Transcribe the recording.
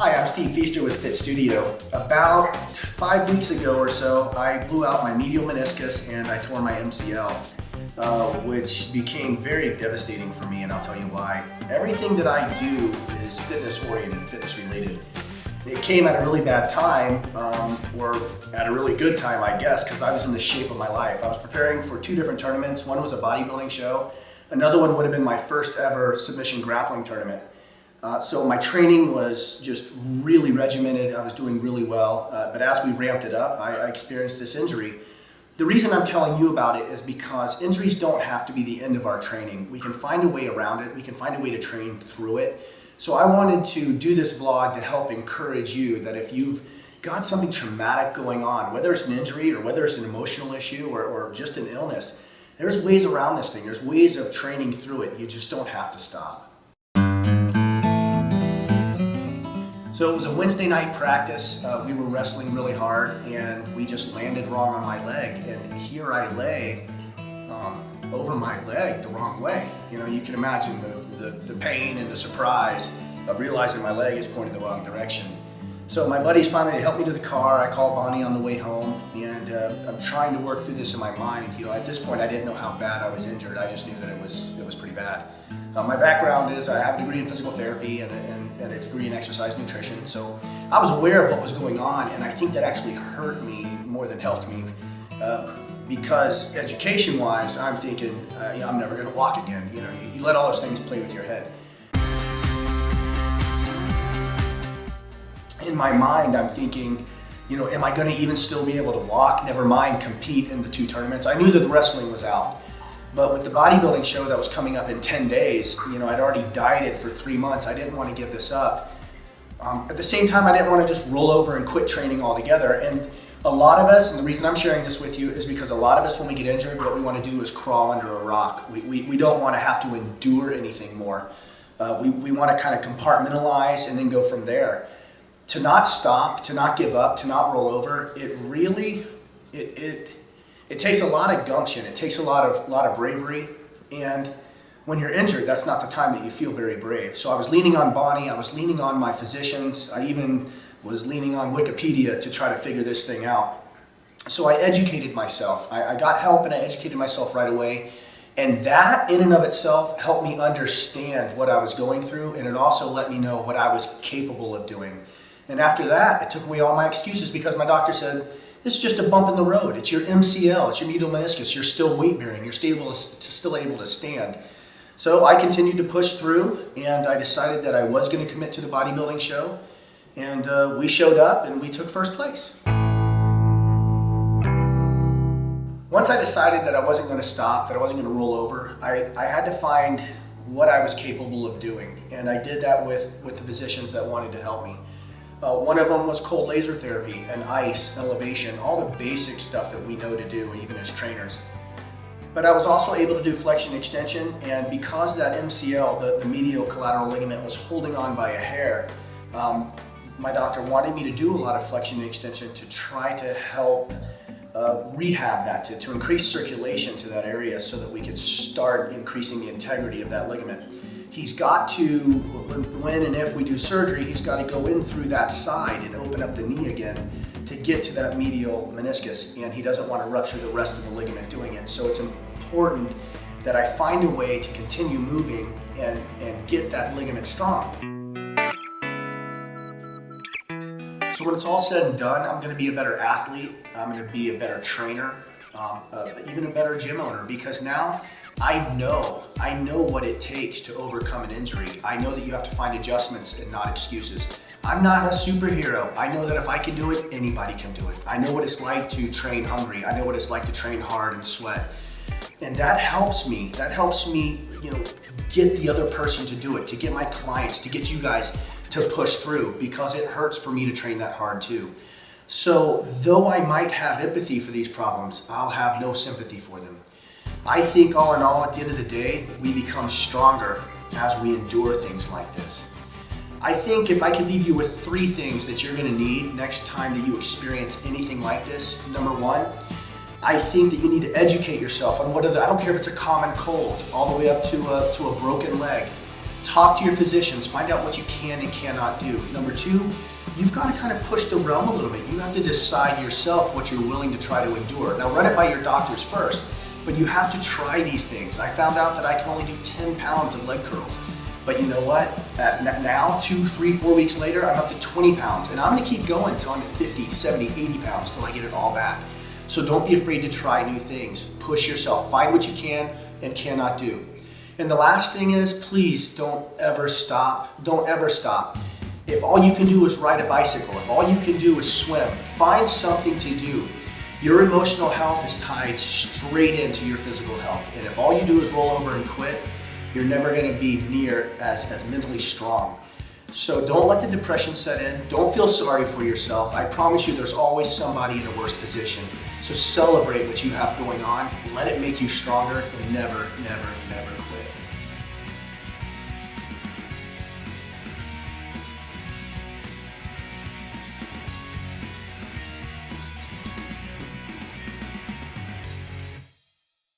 Hi, I'm Steve Feaster with Fit Studio. About 5 weeks ago or so, I blew out my medial meniscus and I tore my MCL, which became very devastating for me, and I'll tell you why. Everything that I do is fitness-oriented, fitness-related. It came at a really bad time, or at a really good time, I guess, because I was in the shape of my life. I was preparing for 2 different tournaments. One was a bodybuilding show. Another one would have been my first ever submission grappling tournament. So my training was just really regimented. I was doing really well, but as we ramped it up, I experienced this injury. The reason I'm telling you about it is because injuries don't have to be the end of our training. We can find a way around it. We can find a way to train through it. So I wanted to do this vlog to help encourage you that if you've got something traumatic going on, whether it's an injury or whether it's an emotional issue or just an illness, there's ways around this thing. There's ways of training through it. You just don't have to stop. So it was a Wednesday night practice. We were wrestling really hard and we just landed wrong on my leg. And here I lay over my leg the wrong way. You know, you can imagine the pain and the surprise of realizing my leg is pointed the wrong direction. So my buddies finally helped me to the car. I called Bonnie on the way home, and I'm trying to work through this in my mind. You know, at this point I didn't know how bad I was injured. I just knew that it was pretty bad. My background is I have a degree in physical therapy and a degree in exercise nutrition. So I was aware of what was going on, and I think that actually hurt me more than helped me. Because education-wise, I'm thinking, you know, I'm never going to walk again. You know, you let all those things play with your head. In my mind, I'm thinking, you know, am I going to even still be able to walk? Never mind compete in the 2 tournaments. I knew that the wrestling was out. But with the bodybuilding show that was coming up in 10 days, you know, I'd already dieted for 3 months. I didn't want to give this up. At the same time, I didn't want to just roll over and quit training altogether. And a lot of us, and the reason I'm sharing this with you is because a lot of us, when we get injured, what we want to do is crawl under a rock. We don't want to have to endure anything more. We want to kind of compartmentalize and then go from there. To not stop, to not give up, to not roll over, it really, it takes a lot of gumption. It takes a lot of bravery. And when you're injured, that's not the time that you feel very brave. So I was leaning on Bonnie. I was leaning on my physicians. I even was leaning on Wikipedia to try to figure this thing out. So I educated myself. I got help and I educated myself right away. And that in and of itself helped me understand what I was going through, and it also let me know what I was capable of doing. And after that, it took away all my excuses because my doctor said, this is just a bump in the road. It's your MCL, it's your medial meniscus. You're still weight bearing, you're still able to stand. So I continued to push through, and I decided that I was going to commit to the bodybuilding show. And we showed up and we took first place. Once I decided that I wasn't going to stop, that I wasn't going to roll over, I had to find what I was capable of doing. And I did that with the physicians that wanted to help me. One of them was cold laser therapy and ice, elevation, all the basic stuff that we know to do even as trainers. But I was also able to do flexion extension, and because that MCL, the medial collateral ligament, was holding on by a hair, my doctor wanted me to do a lot of flexion extension to try to help rehab that, to increase circulation to that area so that we could start increasing the integrity of that ligament. He's got to, when and if we do surgery, he's got to go in through that side and open up the knee again to get to that medial meniscus, and he doesn't want to rupture the rest of the ligament doing it. So it's important that I find a way to continue moving and get that ligament strong. So when it's all said and done, I'm going to be a better athlete, I'm going to be a better trainer, even a better gym owner, because now I know what it takes to overcome an injury. I know that you have to find adjustments and not excuses. I'm not a superhero. I know that if I can do it, anybody can do it. I know what it's like to train hungry. I know what it's like to train hard and sweat. And that helps me, you know, get the other person to do it, to get my clients, to get you guys to push through, because it hurts for me to train that hard too. So though I might have empathy for these problems, I'll have no sympathy for them. I think all in all, at the end of the day, we become stronger as we endure things like this. I think if I could leave you with 3 things that you're going to need next time that you experience anything like this. Number 1, I think that you need to educate yourself on what I don't care if it's a common cold, all the way up to a broken leg. Talk to your physicians, find out what you can and cannot do. Number two, you've got to kind of push the realm a little bit. You have to decide yourself what you're willing to try to endure. Now run it by your doctors first, but you have to try these things. I found out that I can only do 10 pounds of leg curls. But you know what? Now, 2, 3, 4 weeks later, I'm up to 20 pounds. And I'm gonna keep going until I'm at 50, 70, 80 pounds till I get it all back. So don't be afraid to try new things. Push yourself, find what you can and cannot do. And the last thing is, please don't ever stop. Don't ever stop. If all you can do is ride a bicycle, if all you can do is swim, find something to do. Your emotional health is tied straight into your physical health. And if all you do is roll over and quit, you're never going to be near as mentally strong. So don't let the depression set in. Don't feel sorry for yourself. I promise you there's always somebody in a worse position. So celebrate what you have going on. Let it make you stronger and never, never, never